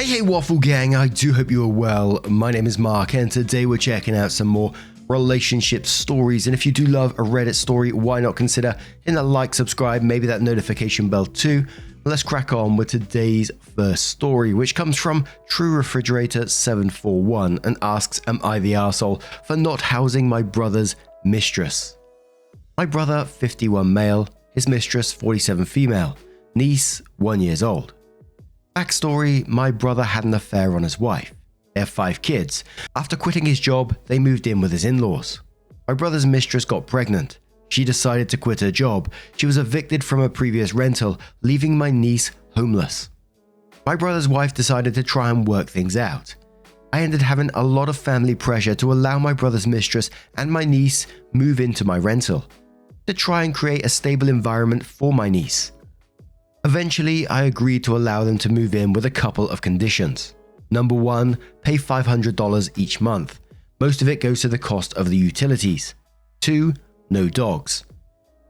Hey Waffle Gang, I do hope you are well. My name is Mark and today we're checking out some more relationship stories, and if you do love a Reddit story, why not consider hitting that like, subscribe, maybe that notification bell too. But let's crack on with today's first story, which comes from True Refrigerator 741 and asks, am I the arsehole for not housing my brother's mistress? My brother 51 male, his mistress 47 female, niece 1 year old. Backstory, my brother had an affair on his wife. They have 5 kids. After quitting his job, they moved in with his in-laws. My brother's mistress got pregnant. She decided to quit her job. She was evicted from a previous rental, leaving my niece homeless. My brother's wife decided to try and work things out. I ended having a lot of family pressure to allow my brother's mistress and my niece move into my rental, to try and create a stable environment for my niece. Eventually, I agreed to allow them to move in with a couple of conditions. Number 1, pay $500 each month. Most of it goes to the cost of the utilities. 2, no dogs.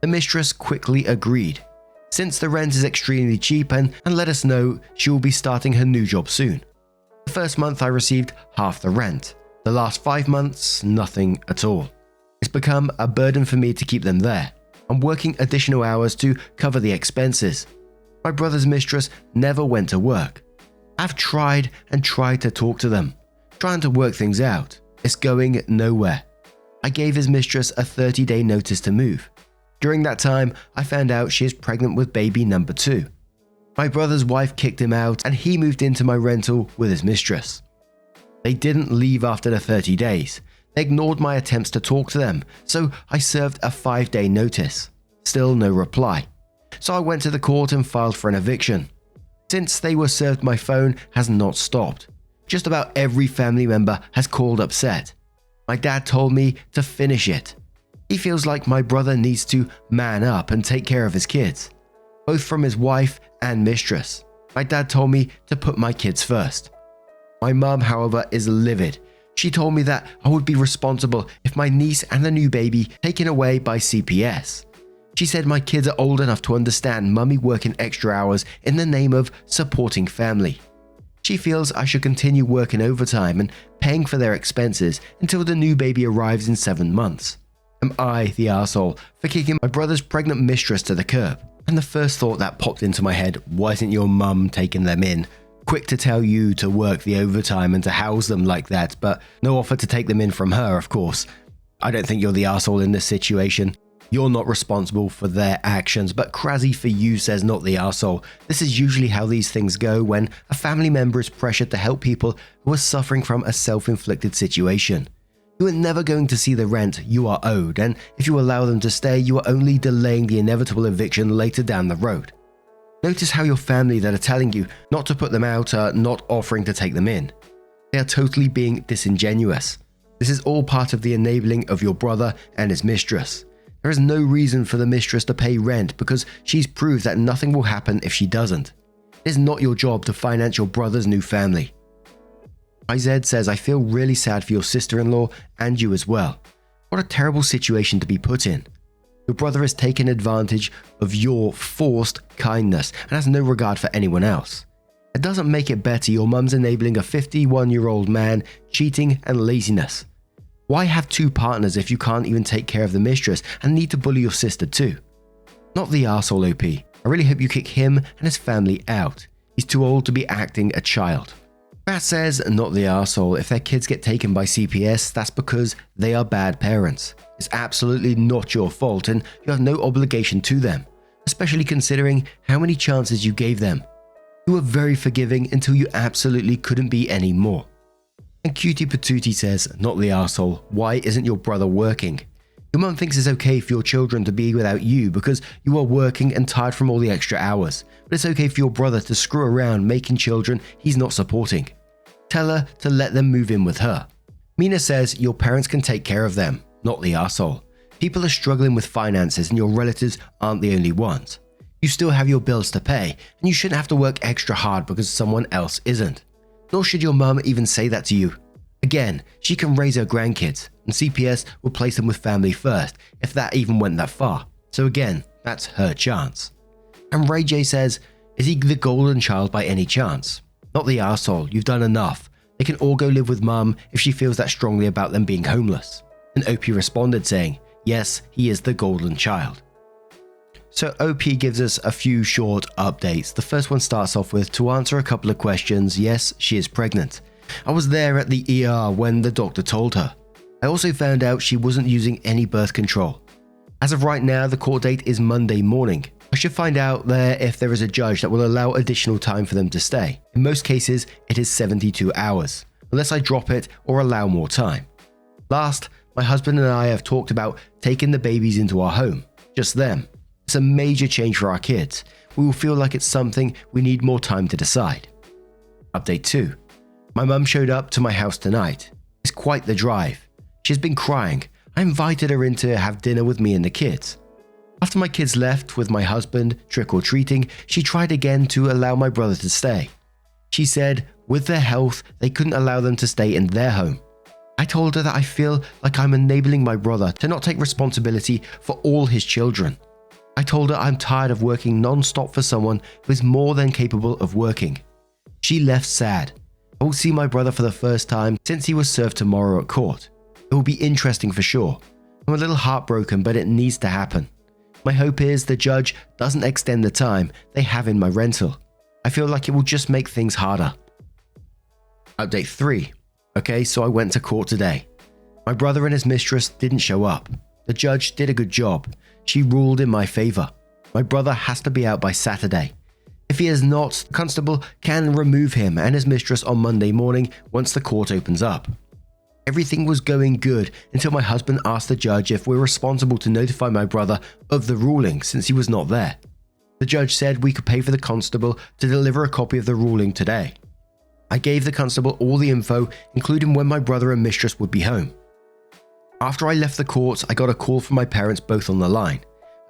The mistress quickly agreed, since the rent is extremely cheap, and let us know she will be starting her new job soon. The first month I received half the rent. The last 5 months, nothing at all. It's become a burden for me to keep them there. I'm working additional hours to cover the expenses. My brother's mistress never went to work. I've tried and tried to talk to them, trying to work things out. It's going nowhere. I gave his mistress a 30-day notice to move. During that time, I found out she is pregnant with baby number 2. My brother's wife kicked him out and he moved into my rental with his mistress. They didn't leave after the 30 days. They ignored my attempts to talk to them, so I served a 5-day notice. Still no reply. So I went to the court and filed for an eviction. Since they were served, my phone has not stopped. Just about every family member has called upset. My dad told me to finish it. He feels like my brother needs to man up and take care of his kids, both from his wife and mistress. My dad told me to put my kids first. My mum, however, is livid. She told me that I would be responsible if my niece and the new baby taken away by CPS. She said my kids are old enough to understand mummy working extra hours in the name of supporting family. She feels I should continue working overtime and paying for their expenses until the new baby arrives in 7 months. Am I the arsehole for kicking my brother's pregnant mistress to the curb? And the first thought that popped into my head, why isn't your mum taking them in? Quick to tell you to work the overtime and to house them like that, but no offer to take them in from her, of course. I don't think you're the arsehole in this situation. You're not responsible for their actions, but crazy for you says not the arsehole. This is usually how these things go when a family member is pressured to help people who are suffering from a self-inflicted situation. You are never going to see the rent you are owed, and if you allow them to stay, you are only delaying the inevitable eviction later down the road. Notice how your family that are telling you not to put them out are not offering to take them in. They are totally being disingenuous. This is all part of the enabling of your brother and his mistress. There is no reason for the mistress to pay rent because she's proved that nothing will happen if she doesn't. It is not your job to finance your brother's new family. IZ says, I feel really sad for your sister-in-law and you as well. What a terrible situation to be put in. Your brother has taken advantage of your forced kindness and has no regard for anyone else. It doesn't make it better your mum's enabling a 51-year-old man cheating and laziness. Why have 2 partners if you can't even take care of the mistress and need to bully your sister too? Not the arsehole OP. I really hope you kick him and his family out. He's too old to be acting a child. Bat says, not the arsehole. If their kids get taken by CPS, that's because they are bad parents. It's absolutely not your fault and you have no obligation to them, especially considering how many chances you gave them. You were very forgiving until you absolutely couldn't be any more. And Cutie Patootie says, not the arsehole, why isn't your brother working? Your mum thinks it's okay for your children to be without you because you are working and tired from all the extra hours, but it's okay for your brother to screw around making children he's not supporting. Tell her to let them move in with her. Mina says, your parents can take care of them, not the arsehole. People are struggling with finances and your relatives aren't the only ones. You still have your bills to pay and you shouldn't have to work extra hard because someone else isn't. Nor should your mum even say that to you. Again, she can raise her grandkids, and CPS will place them with family first, if that even went that far. So again, that's her chance. And Ray J says, is he the golden child by any chance? Not the arsehole, you've done enough. They can all go live with mum if she feels that strongly about them being homeless. And OP responded saying, yes, he is the golden child. So OP gives us a few short updates. The first one starts off with, to answer a couple of questions, yes, she is pregnant. I was there at the ER when the doctor told her. I also found out she wasn't using any birth control. As of right now, the court date is Monday morning. I should find out there if there is a judge that will allow additional time for them to stay. In most cases, it is 72 hours, unless I drop it or allow more time. Last, my husband and I have talked about taking the babies into our home, just them. It's a major change for our kids. We will feel like it's something we need more time to decide. Update 2. My mum showed up to my house tonight. It's quite the drive. She's been crying. I invited her in to have dinner with me and the kids. After my kids left with my husband trick-or-treating, she tried again to allow my brother to stay. She said with their health, they couldn't allow them to stay in their home. I told her that I feel like I'm enabling my brother to not take responsibility for all his children. I told her I'm tired of working non-stop for someone who is more than capable of working. She left sad. I will see my brother for the first time since he was served tomorrow at court. It will be interesting for sure. I'm a little heartbroken, but it needs to happen. My hope is the judge doesn't extend the time they have in my rental. I feel like it will just make things harder. Update 3. Okay, so I went to court today. My brother and his mistress didn't show up. The judge did a good job. She ruled in my favor. My brother has to be out by Saturday. If he is not, the constable can remove him and his mistress on Monday morning once the court opens up. Everything was going good until my husband asked the judge if we're responsible to notify my brother of the ruling since he was not there. The judge said we could pay for the constable to deliver a copy of the ruling today. I gave the constable all the info, including when my brother and mistress would be home. After I left the courts, I got a call from my parents both on the line.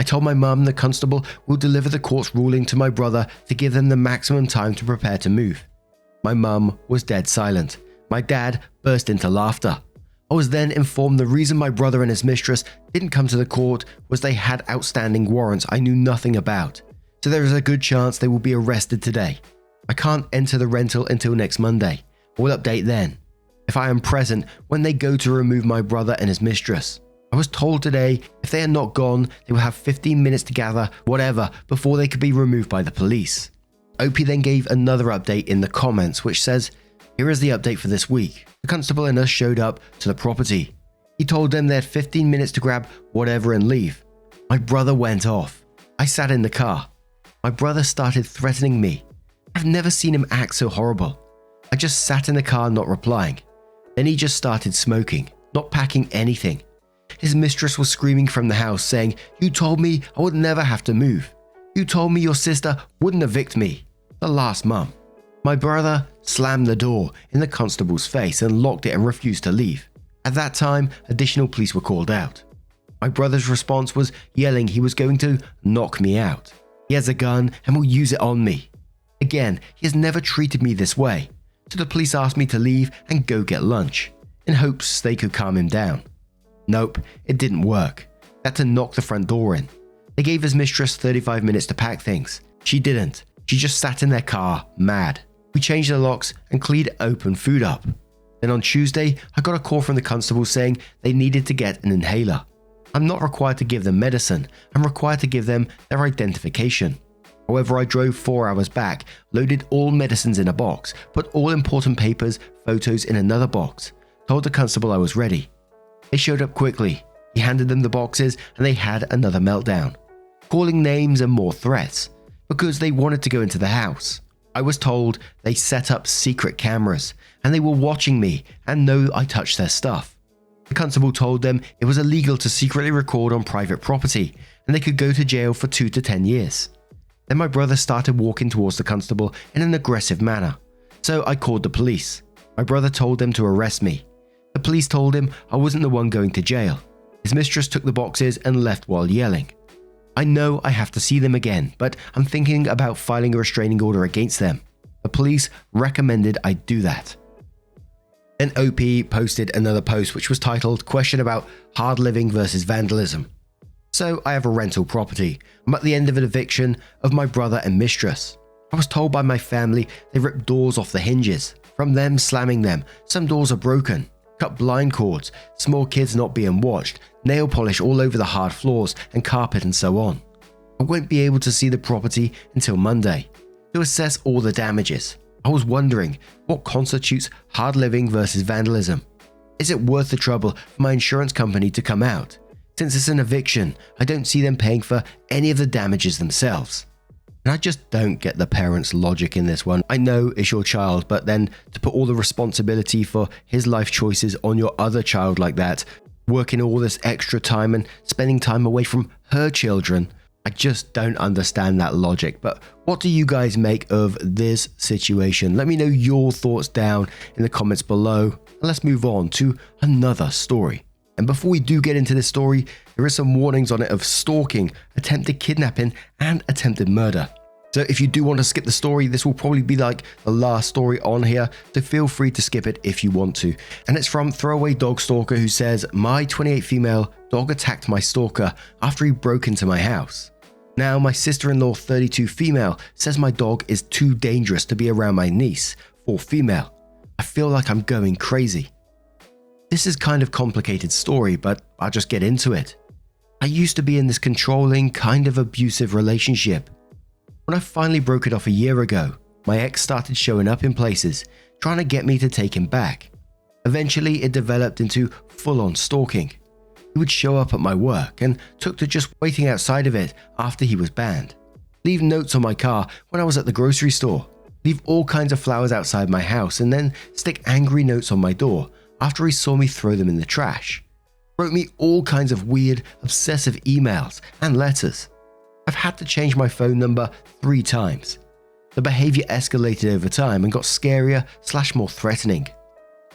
I told my mum the constable will deliver the court's ruling to my brother to give them the maximum time to prepare to move. My mum was dead silent. My dad burst into laughter. I was then informed the reason my brother and his mistress didn't come to the court was they had outstanding warrants I knew nothing about, so there is a good chance they will be arrested today. I can't enter the rental until next Monday. I will update then, if I am present when they go to remove my brother and his mistress. I was told today if they are not gone, they will have 15 minutes to gather whatever before they could be removed by the police. OP then gave another update in the comments which says, here is the update for this week. The constable and us showed up to the property. He told them they had 15 minutes to grab whatever and leave. My brother went off. I sat in the car. My brother started threatening me. I've never seen him act so horrible. I just sat in the car not replying. Then he just started smoking, not packing anything. His mistress was screaming from the house saying, you told me I would never have to move. You told me your sister wouldn't evict me. The last mum. My brother slammed the door in the constable's face and locked it and refused to leave. At that time, additional police were called out. My brother's response was yelling he was going to knock me out. He has a gun and will use it on me. Again, he has never treated me this way, so the police asked me to leave and go get lunch, in hopes they could calm him down. Nope, it didn't work. They had to knock the front door in. They gave his mistress 35 minutes to pack things. She didn't. She just sat in their car, mad. We changed the locks and cleaned open food up. Then on Tuesday, I got a call from the constable saying they needed to get an inhaler. I'm not required to give them medicine. I'm required to give them their identification. However, I drove 4 hours back, loaded all medicines in a box, put all important papers, photos in another box, told the constable I was ready. They showed up quickly. He handed them the boxes and they had another meltdown, calling names and more threats, because they wanted to go into the house. I was told they set up secret cameras and they were watching me and know I touched their stuff. The constable told them it was illegal to secretly record on private property and they could go to jail for 2 to 10 years. Then my brother started walking towards the constable in an aggressive manner, so I called the police. My brother told them to arrest me. The police told him I wasn't the one going to jail. His mistress took the boxes and left while yelling. I know I have to see them again, but I'm thinking about filing a restraining order against them. The police recommended I do that. Then OP posted another post which was titled, question about hard living versus vandalism. So I have a rental property. I'm at the end of an eviction of my brother and mistress. I was told by my family they ripped doors off the hinges. From them slamming them, some doors are broken, cut blind cords, small kids not being watched, nail polish all over the hard floors and carpet and so on. I won't be able to see the property until Monday to assess all the damages. I was wondering what constitutes hard living versus vandalism. Is it worth the trouble for my insurance company to come out? Since it's an eviction, I don't see them paying for any of the damages themselves. And I just don't get the parents' logic in this one. I know it's your child, but then to put all the responsibility for his life choices on your other child like that, working all this extra time and spending time away from her children, I just don't understand that logic. But what do you guys make of this situation? Let me know your thoughts down in the comments below. And let's move on to another story. And before we do get into this story, there is some warnings on it of stalking, attempted kidnapping, and attempted murder. So if you do want to skip the story, this will probably be like the last story on here, so feel free to skip it if you want to. And it's from Throwaway Dog Stalker, who says, "My 28 female dog attacked my stalker after he broke into my house. Now my sister-in-law 32 female says my dog is too dangerous to be around my niece 4 female. I feel like I'm going crazy." This is kind of complicated story, but I'll just get into it. I used to be in this controlling, kind of abusive relationship. When I finally broke it off a year ago, my ex started showing up in places, trying to get me to take him back. Eventually, it developed into full-on stalking. He would show up at my work and took to just waiting outside of it after he was banned. Leave notes on my car when I was at the grocery store. Leave all kinds of flowers outside my house and then stick angry notes on my door after he saw me throw them in the trash. Wrote me all kinds of weird, obsessive emails and letters. I've had to change my phone number 3 times. The behavior escalated over time and got scarier/more threatening.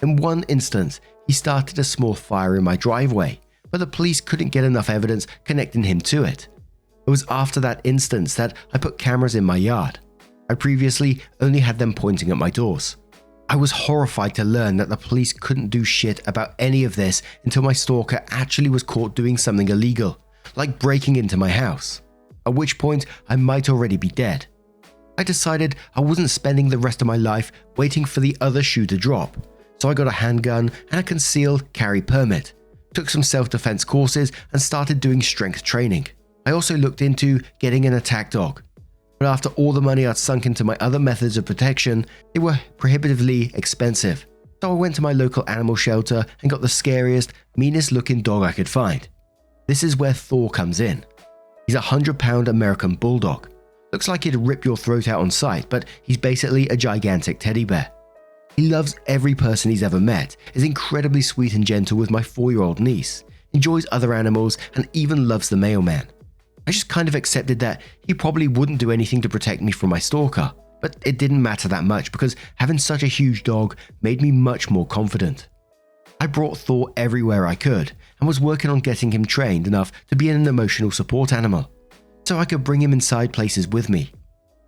In one instance, he started a small fire in my driveway, but the police couldn't get enough evidence connecting him to it. It was after that instance that I put cameras in my yard. I previously only had them pointing at my doors. I was horrified to learn that the police couldn't do shit about any of this until my stalker actually was caught doing something illegal, like breaking into my house, at which point I might already be dead. I decided I wasn't spending the rest of my life waiting for the other shoe to drop, so I got a handgun and a concealed carry permit, took some self-defense courses and started doing strength training. I also looked into getting an attack dog. But after all the money I'd sunk into my other methods of protection, they were prohibitively expensive. So I went to my local animal shelter and got the scariest, meanest looking dog I could find. This is where Thor comes in. He's a 100-pound American bulldog. Looks like he'd rip your throat out on sight, but he's basically a gigantic teddy bear. He loves every person he's ever met, is incredibly sweet and gentle with my 4-year-old niece, enjoys other animals, and even loves the mailman. I just kind of accepted that he probably wouldn't do anything to protect me from my stalker, but it didn't matter that much because having such a huge dog made me much more confident. I brought Thor everywhere I could and was working on getting him trained enough to be an emotional support animal, so I could bring him inside places with me.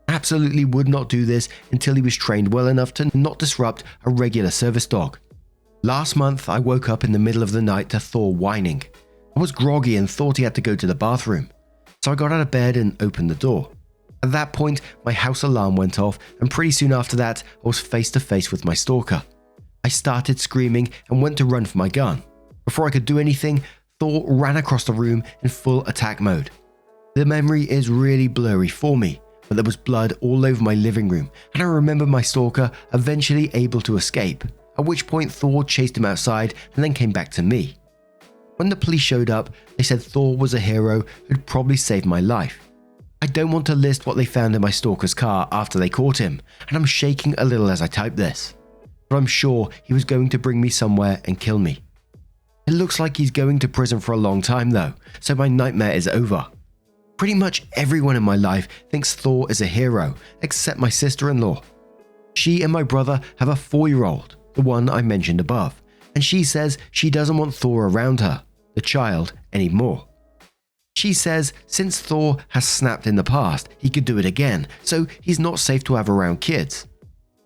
I absolutely would not do this until he was trained well enough to not disrupt a regular service dog. Last month, I woke up in the middle of the night to Thor whining. I was groggy and thought he had to go to the bathroom. So I got out of bed and opened the door. At that point, my house alarm went off, and pretty soon after that, I was face to face with my stalker. I started screaming and went to run for my gun. Before I could do anything, Thor ran across the room in full attack mode. The memory is really blurry for me, but there was blood all over my living room, and I remember my stalker eventually able to escape, at which point Thor chased him outside and then came back to me. When the police showed up, they said Thor was a hero who'd probably saved my life. I don't want to list what they found in my stalker's car after they caught him, and I'm shaking a little as I type this. But I'm sure he was going to bring me somewhere and kill me. It looks like he's going to prison for a long time though, so my nightmare is over. Pretty much everyone in my life thinks Thor is a hero, except my sister-in-law. She and my brother have a 4-year-old, the one I mentioned above, and she says she doesn't want Thor around her, the child, anymore. She says since Thor has snapped in the past, he could do it again, so he's not safe to have around kids.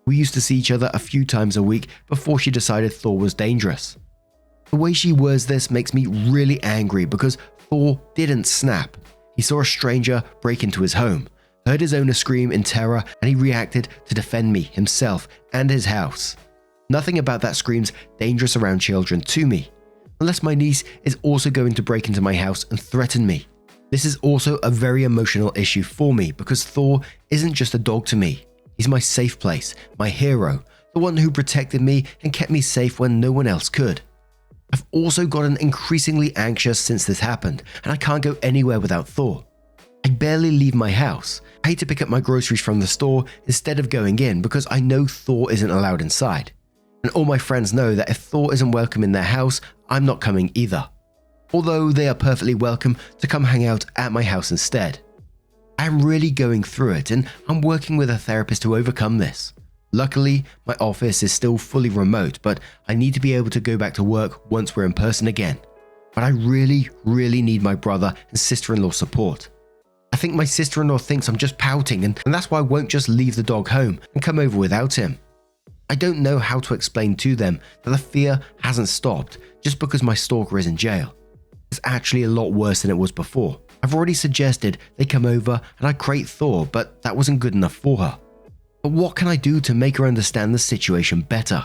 We used to see each other a few times a week before she decided Thor was dangerous. The way she words this makes me really angry because Thor didn't snap. He saw a stranger break into his home, heard his owner scream in terror, and he reacted to defend me, himself, and his house. Nothing about that screams dangerous around children to me, unless my niece is also going to break into my house and threaten me. This is also a very emotional issue for me because Thor isn't just a dog to me. He's my safe place, my hero, the one who protected me and kept me safe when no one else could. I've also gotten increasingly anxious since this happened, and I can't go anywhere without Thor. I barely leave my house. I hate to pick up my groceries from the store instead of going in because I know Thor isn't allowed inside. And all my friends know that if Thor isn't welcome in their house, I'm not coming either. Although they are perfectly welcome to come hang out at my house instead. I am really going through it, and I'm working with a therapist to overcome this. Luckily, my office is still fully remote, but I need to be able to go back to work once we're in person again. But I really need my brother and sister-in-law support. I think my sister-in-law thinks I'm just pouting, and that's why I won't just leave the dog home and come over without him. I don't know how to explain to them that the fear hasn't stopped just because my stalker is in jail. It's actually a lot worse than it was before. I've already suggested they come over and I crate Thor, but that wasn't good enough for her. But what can I do to make her understand the situation better?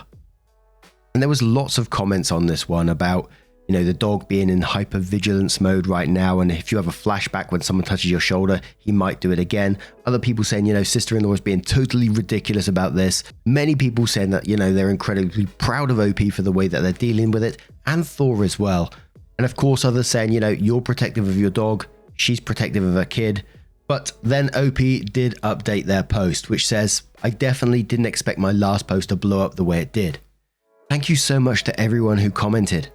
And there was lots of comments on this one about, the dog being in hypervigilance mode right now, and if you have a flashback when someone touches your shoulder, he might do it again. Other people saying, sister-in-law is being totally ridiculous about this. Many people saying that, they're incredibly proud of OP for the way that they're dealing with it, and Thor as well. And of course others saying, you're protective of your dog, she's protective of her kid. But then OP did update their post, which says, I definitely didn't expect my last post to blow up the way it did. Thank you so much to everyone who commented.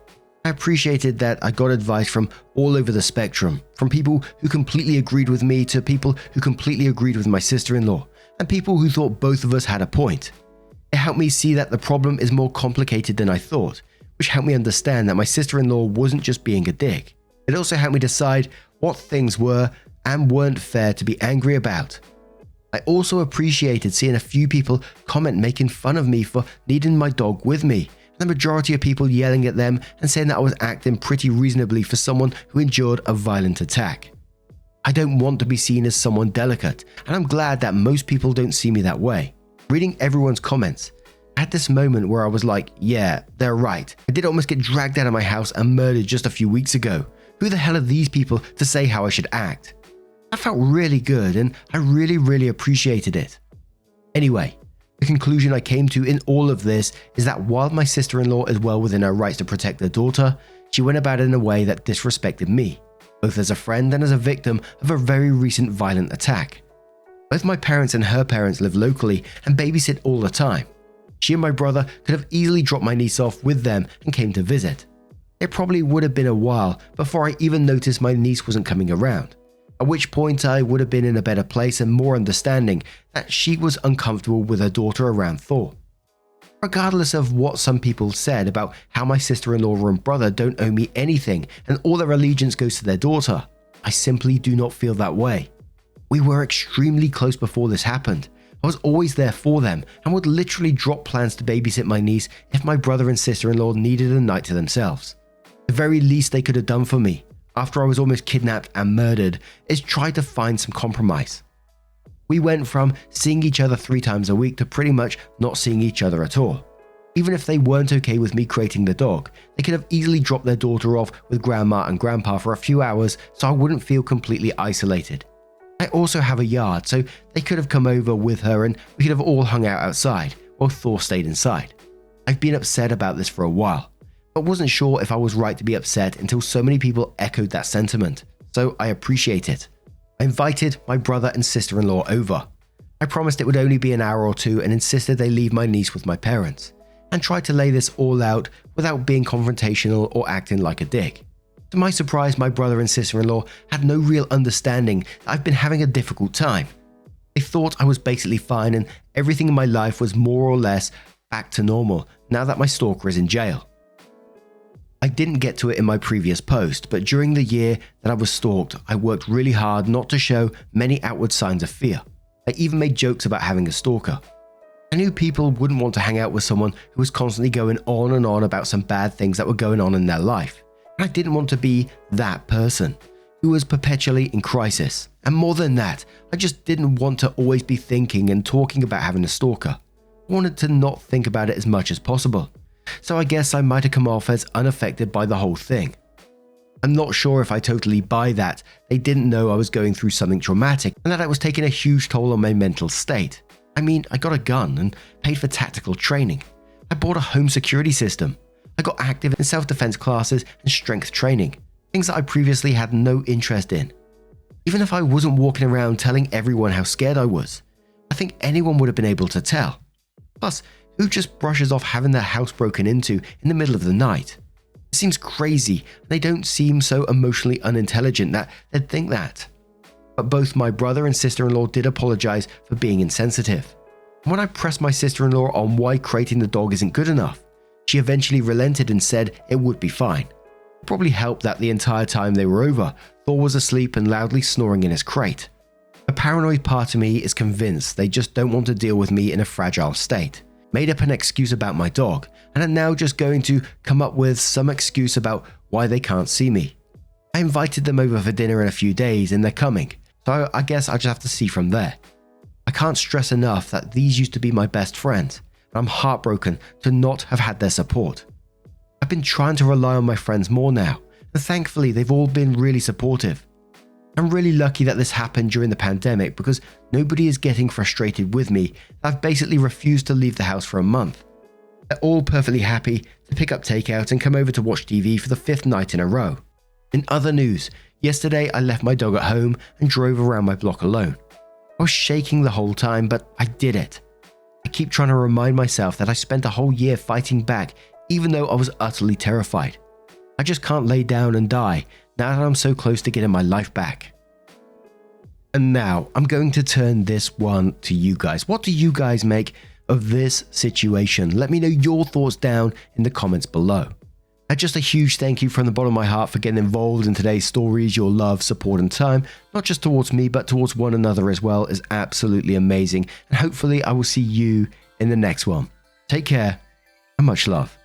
I appreciated that I got advice from all over the spectrum, from people who completely agreed with me to people who completely agreed with my sister-in-law, and people who thought both of us had a point. It helped me see that the problem is more complicated than I thought, which helped me understand that my sister-in-law wasn't just being a dick. It also helped me decide what things were and weren't fair to be angry about. I also appreciated seeing a few people comment making fun of me for needing my dog with me, and the majority of people yelling at them and saying that I was acting pretty reasonably for someone who endured a violent attack. I don't want to be seen as someone delicate, and I'm glad that most people don't see me that way. Reading everyone's comments, I had this moment where I was like, yeah, they're right. I did almost get dragged out of my house and murdered just a few weeks ago. Who the hell are these people to say how I should act? That felt really good, and I really appreciated it. Anyway, the conclusion I came to in all of this is that while my sister-in-law is well within her rights to protect her daughter, she went about it in a way that disrespected me, both as a friend and as a victim of a very recent violent attack. Both my parents and her parents live locally and babysit all the time. She and my brother could have easily dropped my niece off with them and came to visit. It probably would have been a while before I even noticed my niece wasn't coming around, at which point I would have been in a better place and more understanding that she was uncomfortable with her daughter around Thor. Regardless of what some people said about how my sister-in-law and brother don't owe me anything and all their allegiance goes to their daughter, I simply do not feel that way. We were extremely close before this happened. I was always there for them and would literally drop plans to babysit my niece if my brother and sister-in-law needed a night to themselves. The very least they could have done for me, after I was almost kidnapped and murdered, is try to find some compromise. We went from seeing each other 3 times a week to pretty much not seeing each other at all. Even if they weren't okay with me creating the dog, they could have easily dropped their daughter off with grandma and grandpa for a few hours so I wouldn't feel completely isolated. I also have a yard, so they could have come over with her and we could have all hung out outside while Thor stayed inside. I've been upset about this for a while, but wasn't sure if I was right to be upset until so many people echoed that sentiment, so I appreciate it. I invited my brother and sister-in-law over. I promised it would only be an hour or 2 and insisted they leave my niece with my parents, and tried to lay this all out without being confrontational or acting like a dick. To my surprise, my brother and sister-in-law had no real understanding that I've been having a difficult time. They thought I was basically fine and everything in my life was more or less back to normal now that my stalker is in jail. I didn't get to it in my previous post, but during the year that I was stalked, I worked really hard not to show many outward signs of fear. I even made jokes about having a stalker. I knew people wouldn't want to hang out with someone who was constantly going on and on about some bad things that were going on in their life. And I didn't want to be that person. who was perpetually in crisis. And more than that, I just didn't want to always be thinking and talking about having a stalker. I wanted to not think about it as much as possible. So I guess I might have come off as unaffected by the whole thing. I'm not sure if I totally buy that they didn't know I was going through something traumatic and that it was taking a huge toll on my mental state. I mean, I got a gun and paid for tactical training. I bought a home security system. I got active in self-defense classes and strength training, things that I previously had no interest in. Even if I wasn't walking around telling everyone how scared I was, I think anyone would have been able to tell. Plus, who just brushes off having their house broken into in the middle of the night? It seems crazy, and they don't seem so emotionally unintelligent that they'd think that. But both my brother and sister-in-law did apologize for being insensitive. And when I pressed my sister-in-law on why crating the dog isn't good enough, she eventually relented and said it would be fine. It probably helped that the entire time they were over, Thor was asleep and loudly snoring in his crate. A paranoid part of me is convinced they just don't want to deal with me in a fragile state, made up an excuse about my dog, and are now just going to come up with some excuse about why they can't see me. I invited them over for dinner in a few days and they're coming, so I guess I just have to see from there. I can't stress enough that these used to be my best friends, and I'm heartbroken to not have had their support. I've been trying to rely on my friends more now, and thankfully they've all been really supportive. I'm really lucky that this happened during the pandemic because nobody is getting frustrated with me. I've basically refused to leave the house for a month. They're all perfectly happy to pick up takeout and come over to watch TV for the 5th night in a row. In other news, yesterday I left my dog at home and drove around my block alone. I was shaking the whole time, but I did it. I keep trying to remind myself that I spent a whole year fighting back even though I was utterly terrified. I just can't lay down and die now that I'm so close to getting my life back. And now I'm going to turn this one to you guys. What do you guys make of this situation? Let me know your thoughts down in the comments below. And just a huge thank you from the bottom of my heart for getting involved in today's stories. Your love, support and time, not just towards me but towards one another as well, is absolutely amazing. And hopefully I will see you in the next one. Take care and much love.